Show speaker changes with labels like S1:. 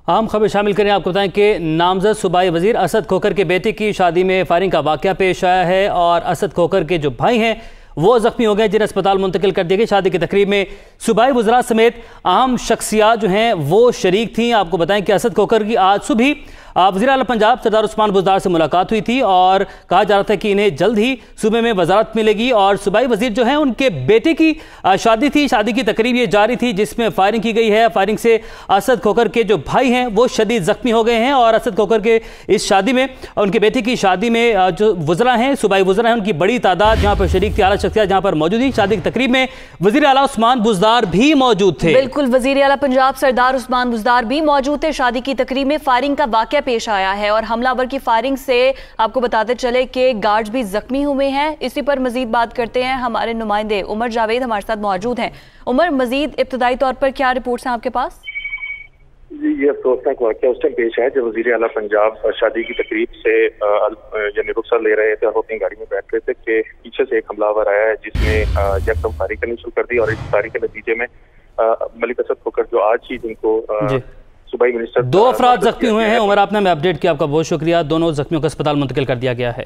S1: अहम खबर शामिल करें। आपको बताएं कि नामजद सूबाई वजीर असद खोखर के बेटे की शादी में फायरिंग का वाकया पेश आया है और असद खोखर के जो भाई हैं वो जख्मी हो गए, जिन्हें अस्पताल मुंतकिल कर दिया गया। शादी की तकरीब में सूबाई वज़रा समेत अहम शख्सियात जो हैं वो शरीक थी। आपको बताएं कि असद खोखर की आज सुबह वज़ीर आला पंजाब सरदार उस्मान बुज़दार से मुलाकात हुई थी और कहा जा रहा था कि इन्हें जल्द ही सूबे में वजारत मिलेगी। और सूबाई वजीर जो हैं उनके बेटे की शादी थी, शादी की तकरीब ये जारी थी जिसमें फायरिंग की गई है। फायरिंग से असद खोखर के जो भाई हैं वो शदीद जख्मी हो गए हैं और असद खोखर के इस शादी में, उनके बेटे की शादी में जो वज़रा हैं, सूबाई वज़रा हैं, उनकी बड़ी तादाद जहाँ पर शरीक थी, आला शख्सियत जहाँ पर मौजूद थी। शादी की तकरीब में वज़ीर आला उस्मान बुज़दार भी मौजूद थे।
S2: बिल्कुल, वज़ीर आला पंजाब सरदार उस्मान बुज़दार भी मौजूद थे। शादी की तकरीब में फायरिंग का वाकया पेश आया है और हमलावर की फायरिंग से आपको बताते चले कि गार्ड्स भी जख्मी हुए हैं। इसी पर मजीद बात करते हैं, हमारे नुमाइंदे उमर जावेद हमारे साथ मौजूद हैं। उमर, मजीद इब्तदाई तौर पर क्या रिपोर्ट्स हैं आपके पास?
S3: जी, ये अफसोसनाक वाकया उस टाइम पेश है जब वज़ीर आला पंजाब शादी की तकरीब से यानी रुखसत ले रहे थे और अपनी गाड़ी में बैठ रहे थे कि पीछे से एक हमलावर आया है जिसने यकदम फायरिंग करनी शुरू कर दी और इस फायरिंग के नतीजे में मलिक असद खोखर जो आज ही जिनको सूबाई मिनिस्टर
S1: 2 अफराद जख्मी हुए हैं। उमर, आपने हमें अपडेट किया, आपका बहुत शुक्रिया। दोनों जख्मियों को अस्पताल मुंतकिल कर दिया गया है।